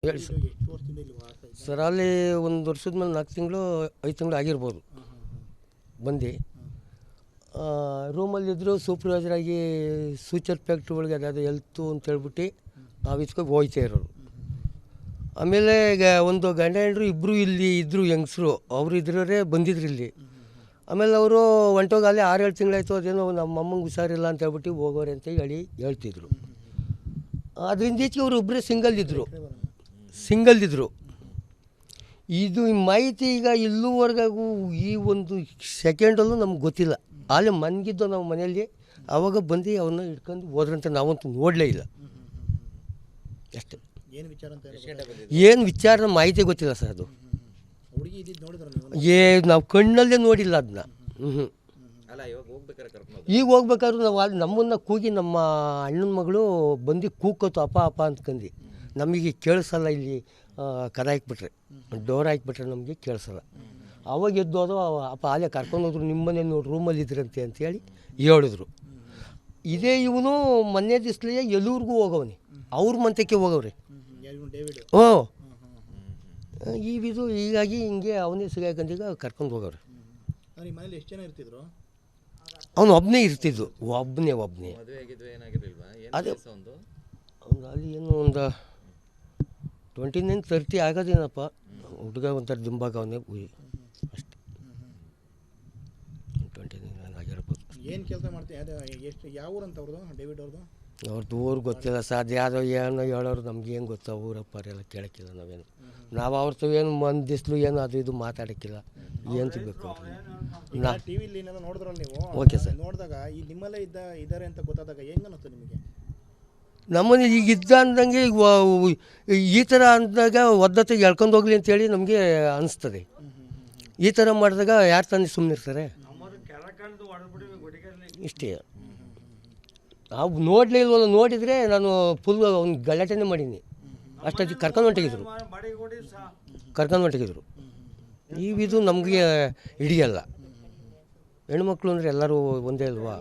ಹೇಳಿ sir. Sir ಅಲ್ಲಿ ಒಂದು ವರ್ಷದ ಮೇಲೆ 4 ತಿಂಗಳು 5 ತಿಂಗಳು ಆಗಿರ್ಬೋದು. ಬಂದು ರೂಮಲ್ಲಿದ್ದರು. ಸೂಪರ್ವೈಸರ್ ಆಗಿ ಸೂಚರ್ ಫ್ಯಾಕ್ಟ್ರಿ ಒಳಗೆ ಅದಾದ ಹೆಲ್ತು ಅಂತ ಹೇಳ್ಬಿಟ್ಟು ಆಫೀಸ್ಗೆ ಹೋಗ್ತಾ ಇರೋರು. ಆಮೇಲೆ ಈಗ ಒಂದು ಗಂಡ ಹೆಂಡ್ರು ಇಬ್ಬರು ಇಲ್ಲಿ ಇದ್ದರು, ಹೆಂಗಸರು ಅವರು ಇದ್ರವರೇ ಬಂದಿದ್ರು ಇಲ್ಲಿ. ಆಮೇಲೆ ಅವರು ಹೊಂಟೋಗಾಗಲೇ 6-7 ತಿಂಗಳಾಯಿತು. ಅದೇನೋ ನಮ್ಮ ಅಮ್ಮಂಗೆ ಹುಷಾರಿಲ್ಲ ಅಂತ ಹೇಳ್ಬಿಟ್ಟು ಹೋಗೋರೆ ಅಂತ ಹೇಳ್ತಿದ್ರು. ಅದರಿಂದ ಈಚೆಗೆ ಅವರು ಒಬ್ಬರೇ ಸಿಂಗಲ್ ಇದ್ದರು. ಇದು ಮಾಹಿತಿ ಈಗ ಇಲ್ಲಿವರೆಗೂ ಈ ಒಂದು ಸೆಕೆಂಡಲ್ಲೂ ನಮ್ಗೆ ಗೊತ್ತಿಲ್ಲ. ಅಲ್ಲಿ ಮನ್ಗಿದ್ದು ನಾವು ಮನೆಯಲ್ಲಿ ಆವಾಗ ಬಂದು ಅವನ್ನ ಹಿಡ್ಕೊಂಡು ಹೋದ್ರಂತ ನಾವಂತೂ ನೋಡಲೇ ಇಲ್ಲ. ಅಷ್ಟೇ. ಏನು ವಿಚಾರ ಮಾಹಿತಿ ಗೊತ್ತಿಲ್ಲ ಸರ್. ಅದು ನಾವು ಕಣ್ಣಲ್ಲೇ ನೋಡಿಲ್ಲ ಅದನ್ನ. ಈಗ ಹೋಗ್ಬೇಕಾದ್ರೂ ನಾವು ಅಲ್ಲಿ ನಮ್ಮನ್ನು ಕೂಗಿ ನಮ್ಮ ಅಣ್ಣನ ಮಗಳು ಬಂದು ಕೂಕೋತು ಅಪ್ಪ ಅಪ್ಪ ಅಂದ್ಕೊಂಡು. ನಮಗೆ ಕೇಳಿಸಲ್ಲ, ಇಲ್ಲಿ ಕದ ಹಾಕ್ಬಿಟ್ರೆ, ಡೋರ್ ಹಾಕ್ಬಿಟ್ರೆ ನಮಗೆ ಕೇಳಿಸಲ್ಲ. ಅವಾಗ ಎದ್ದೋದು ಅಪ್ಪ ಅಲ್ಲೇ ಕರ್ಕೊಂಡೋದ್ರು, ನಿಮ್ಮನೆ ನೋಡಿ ರೂಮಲ್ಲಿ ಇದ್ರಂತೆ ಅಂತೇಳಿ ಹೇಳಿದ್ರು. ಇದೇ ಇವನು ಮೊನ್ನೆ ದಿವಸಲೇ ಎಲ್ಲೂರಿಗೂ ಹೋಗವನೆ, ಅವ್ರ ಮಂತಕ್ಕೆ ಹೋಗವ್ರೆ. ಹ್ಞೂ ಇದು ಹೀಗಾಗಿ ಹಿಂಗೆ ಅವನೇ ಸಿಗಾಕಂದೀಗ ಕರ್ಕೊಂಡು ಹೋಗವ್ರೆ. ಅವನು ಒಬ್ಬನೇ ಇರ್ತಿದ್ದು, ಒಬ್ಬನೇ ಅದೇ ಅವ್ನು ಅಲ್ಲಿ ಏನು ಒಂದು 29-30 ಆಗೋದೇನಪ್ಪ. ಹುಡುಗ ಒಂಥರ ದಿಂಬಾಗ ಅವನೇ ಅಷ್ಟೇ. 29 ಆಗಿರ್ಬೋದು. ಏನು ಕೆಲಸ ಮಾಡ್ತೀವಿ? ಎಷ್ಟು ಯಾವ ಊರಂತ ಅವ್ರದ್ದು, ಡೇವಿಡ್ ಅವ್ರದ್ದು? ಅವ್ರದ್ದು ಊರು ಗೊತ್ತಿಲ್ಲ ಸರ್. ಯಾವುದೋ ಏನೋ ಹೇಳೋರು, ನಮ್ಗೆ ಏನು ಗೊತ್ತಾ ಊರಪ್ಪ ಎಲ್ಲ ಕೇಳೋಕ್ಕಿಲ್ಲ ನಾವೇನು. ನಾವು ಅವ್ರದ್ದು ಏನು ಮಂದಿಸ್ಲು ಏನು ಅದು ಇದು ಮಾತಾಡೋಕ್ಕಿಲ್ಲ. ಏನು ಸಿಗಬೇಕು ನಾ ಟಿ ವಿಲಿ ನೋಡಿದ್ರಲ್ಲ ನೀವು? Okay sir. ನೋಡಿದಾಗ ಈ ನಿಮ್ಮಲ್ಲೇ ಇದ್ದಾರೆ ಅಂತ ಗೊತ್ತಾದಾಗ ಹೆಂಗೆ ಅನ್ನಿಸ್ತು ನಿಮಗೆ? ನಮ್ಮನೆ ಈಗ ಇದ್ದ ಅಂದಂಗೆ ಈ ಥರ ಅಂದಾಗ ಒದ್ದತೆಗೆ ಎಳ್ಕೊಂಡು ಹೋಗ್ಲಿ ಅಂತೇಳಿ ನಮಗೆ ಅನಿಸ್ತದೆ. ಈ ಥರ ಮಾಡಿದಾಗ ಯಾರು ತಾನೇ ಸುಮ್ಮನೆ ಇರ್ತಾರೆ? ಇಷ್ಟೇ. ನಾವು ನೋಡಲೇ ಇಲ್ವಲ್ಲ. ನೋಡಿದರೆ ನಾನು ಫುಲ್ ಅವ್ನು ಗಲಾಟೆನೇ ಮಾಡೀನಿ. ಅಷ್ಟೊತ್ತಿಗೆ ಕರ್ಕೊಂಡು ಹೊಂಟೋಗಿದ್ರು. ಇದು ನಮಗೆ ಹಿಡಿಯಲ್ಲ. ಹೆಣ್ಮಕ್ಳು ಅಂದರೆ ಎಲ್ಲರೂ ಒಂದೇ ಅಲ್ವಾ?